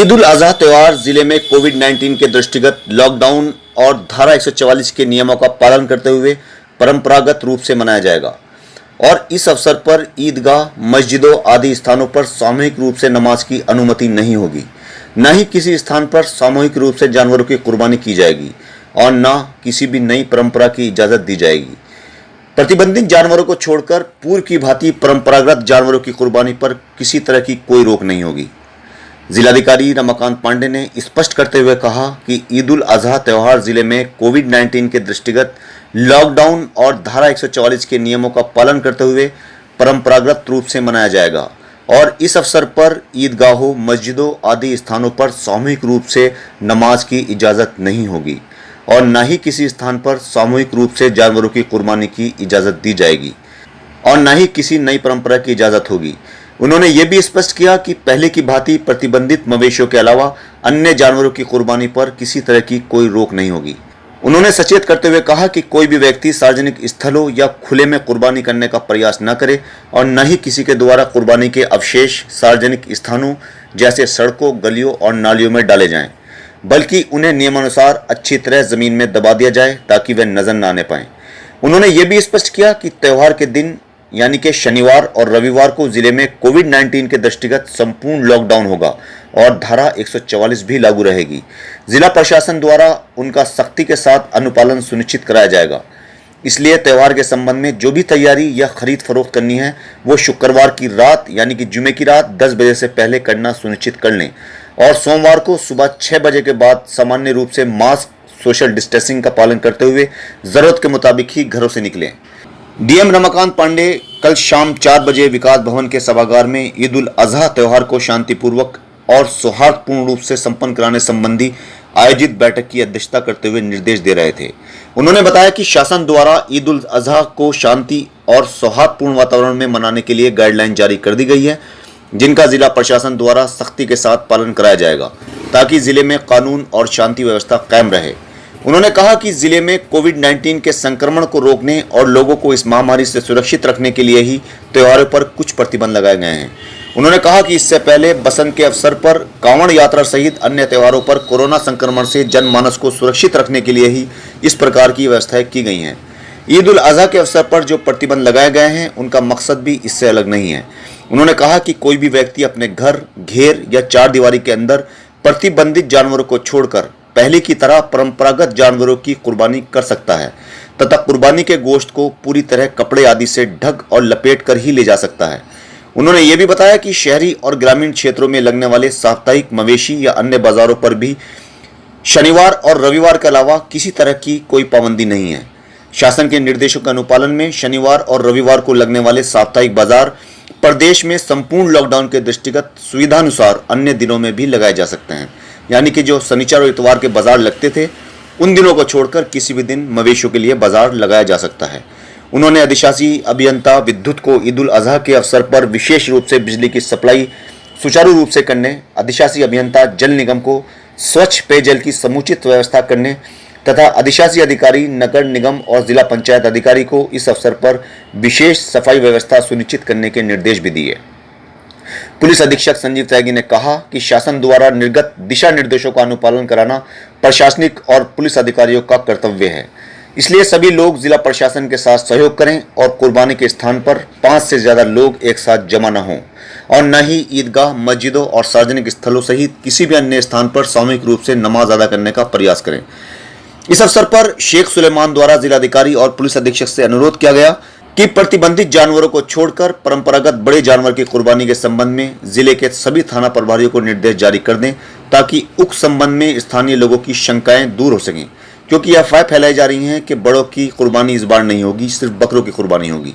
ईद उल अजहा त्यौहार जिले में कोविड-19 के दृष्टिगत लॉकडाउन और धारा 144 के नियमों का पालन करते हुए परंपरागत रूप से मनाया जाएगा और इस अवसर पर ईदगाह, मस्जिदों आदि स्थानों पर सामूहिक रूप से नमाज की अनुमति नहीं होगी। न ही किसी स्थान पर सामूहिक रूप से जानवरों की कुर्बानी की जाएगी और न किसी भी नई परंपरा की इजाज़त दी जाएगी। प्रतिबंधित जानवरों को छोड़कर पूर्व की भांति परंपरागत जानवरों की कुर्बानी पर किसी तरह की कोई रोक नहीं होगी। जिलाधिकारी रमाकांत पांडे ने स्पष्ट करते हुए कहा कि ईद उल अजहा त्यौहार जिले में कोविड-19 के दृष्टिगत लॉकडाउन और धारा 144 के नियमों का पालन करते हुए परंपरागत रूप से मनाया जाएगा और इस अवसर पर ईदगाहों, मस्जिदों आदि स्थानों पर सामूहिक रूप से नमाज की इजाज़त नहीं होगी और न ही किसी स्थान पर सामूहिक रूप से जानवरों की कुर्बानी की इजाज़त दी जाएगी और न ही किसी नई परंपरा की इजाज़त होगी। उन्होंने ये भी स्पष्ट किया कि पहले की भांति प्रतिबंधित मवेशियों के अलावा अन्य जानवरों की कुर्बानी पर किसी तरह की कोई रोक नहीं होगी। उन्होंने सचेत करते हुए कहा कि कोई भी व्यक्ति सार्वजनिक स्थलों या खुले में कुर्बानी करने का प्रयास न करे और न ही किसी के द्वारा कुर्बानी के अवशेष सार्वजनिक स्थानों जैसे सड़कों, गलियों और नालियों में डाले जाएं, बल्कि उन्हें नियमानुसार अच्छी तरह जमीन में दबा दिया जाए ताकि वे नजर न आने पाएं। उन्होंने ये भी स्पष्ट किया कि त्यौहार के दिन यानी कि शनिवार और रविवार को जिले में कोविड-19 के दृष्टिगत संपूर्ण लॉकडाउन होगा और धारा 144 भी लागू रहेगी। जिला प्रशासन द्वारा उनका सख्ती के साथ अनुपालन सुनिश्चित कराया जाएगा। इसलिए त्यौहार के संबंध में जो भी तैयारी या खरीद फरोख्त करनी है वो शुक्रवार की रात यानी कि जुमे की रात 10 बजे से पहले करना सुनिश्चित कर लें और सोमवार को सुबह 6 बजे के बाद सामान्य रूप से मास्क, सोशल डिस्टेंसिंग का पालन करते हुए जरूरत के मुताबिक ही घरों से निकलें। डीएम रमाकांत पांडे कल शाम 4 बजे विकास भवन के सभागार में ईद उल अजहा त्यौहार को शांतिपूर्वक और सौहार्दपूर्ण रूप से संपन्न कराने संबंधी आयोजित बैठक की अध्यक्षता करते हुए निर्देश दे रहे थे। उन्होंने बताया कि शासन द्वारा ईद उल अजहा को शांति और सौहार्दपूर्ण वातावरण में मनाने के लिए गाइडलाइन जारी कर दी गई है, जिनका जिला प्रशासन द्वारा सख्ती के साथ पालन कराया जाएगा ताकि जिले में कानून और शांति व्यवस्था कायम रहे। उन्होंने कहा कि जिले में कोविड-19 के संक्रमण को रोकने और लोगों को इस महामारी से सुरक्षित रखने के लिए ही त्योहारों पर कुछ प्रतिबंध लगाए गए हैं। उन्होंने कहा कि इससे पहले बसंत के अवसर पर कांवड़ यात्रा सहित अन्य त्योहारों पर कोरोना संक्रमण से जनमानस को सुरक्षित रखने के लिए ही इस प्रकार की व्यवस्थाएं की गई हैं। ईद उल अजहा के अवसर पर जो प्रतिबंध लगाए गए हैं उनका मकसद भी इससे अलग नहीं है। उन्होंने कहा कि कोई भी व्यक्ति अपने घर, घेर या चार दीवारी के अंदर प्रतिबंधित जानवरों को छोड़कर पहले की तरह परंपरागत जानवरों की कुर्बानी कर सकता है तथा कुर्बानी के गोश्त को पूरी तरह कपड़े आदि से ढक और लपेट कर ही ले जा सकता है। उन्होंने ये भी बताया कि शहरी और ग्रामीण क्षेत्रों में लगने वाले साप्ताहिक मवेशी या अन्य बाजारों पर भी शनिवार और रविवार के अलावा किसी तरह की कोई पाबंदी नहीं है। शासन के निर्देशों के अनुपालन में शनिवार और रविवार को लगने वाले साप्ताहिक बाजार प्रदेश में संपूर्ण लॉकडाउन के दृष्टिगत सुविधानुसार अन्य दिनों में भी लगाए जा सकते हैं, यानी कि जो शनिवार और इतवार के बाजार लगते थे उन दिनों को छोड़कर किसी भी दिन मवेशियों के लिए बाजार लगाया जा सकता है। उन्होंने अधिशासी अभियंता विद्युत को ईद उल अजहा के अवसर पर विशेष रूप से बिजली की सप्लाई सुचारू रूप से करने, अधिशासी अभियंता जल निगम को स्वच्छ पेयजल की समुचित व्यवस्था करने तथा अधिशासी अधिकारी नगर निगम और जिला पंचायत अधिकारी को इस अवसर पर विशेष सफाई व्यवस्था सुनिश्चित करने के निर्देश भी दिए। पुलिस अधीक्षक संजीव त्यागी ने कहा कि शासन द्वारा निर्गत दिशा निर्देशों का अनुपालन कराना प्रशासनिक और पुलिस अधिकारियों का कर्तव्य है। इसलिए सभी लोग जिला प्रशासन के साथ सहयोग करें और कुर्बानी के स्थान पर 5 से ज्यादा लोग एक साथ जमा न हों और न ही ईदगाह, मस्जिदों और सार्वजनिक स्थलों सहित किसी भी अन्य स्थान पर सामूहिक रूप से नमाज अदा करने का प्रयास करें। इस अवसर पर शेख सुलेमान द्वारा जिलाधिकारी और पुलिस अधीक्षक से अनुरोध किया गया कि प्रतिबंधित जानवरों को छोड़कर परंपरागत बड़े जानवर की कुर्बानी के संबंध में जिले के सभी थाना प्रभारियों को निर्देश जारी कर दें ताकि उक्त संबंध में स्थानीय लोगों की शंकाएं दूर हो सकें, क्योंकि अफवाह फैलाई जा रही हैं कि बड़ों की कुर्बानी इस बार नहीं होगी, सिर्फ बकरों की कुर्बानी होगी,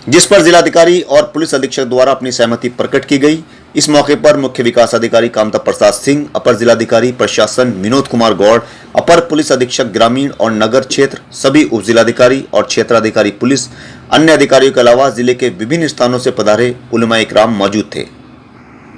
जिस पर जिलाधिकारी और पुलिस अधीक्षक द्वारा अपनी सहमति प्रकट की गई। इस मौके पर मुख्य विकास अधिकारी कामता प्रसाद सिंह, अपर जिलाधिकारी प्रशासन विनोद कुमार गौड़, अपर पुलिस अधीक्षक ग्रामीण और नगर क्षेत्र, सभी उप जिलाधिकारी और क्षेत्राधिकारी पुलिस, अन्य अधिकारियों के अलावा जिले के विभिन्न स्थानों से पधारे उलमा इकराम मौजूद थे।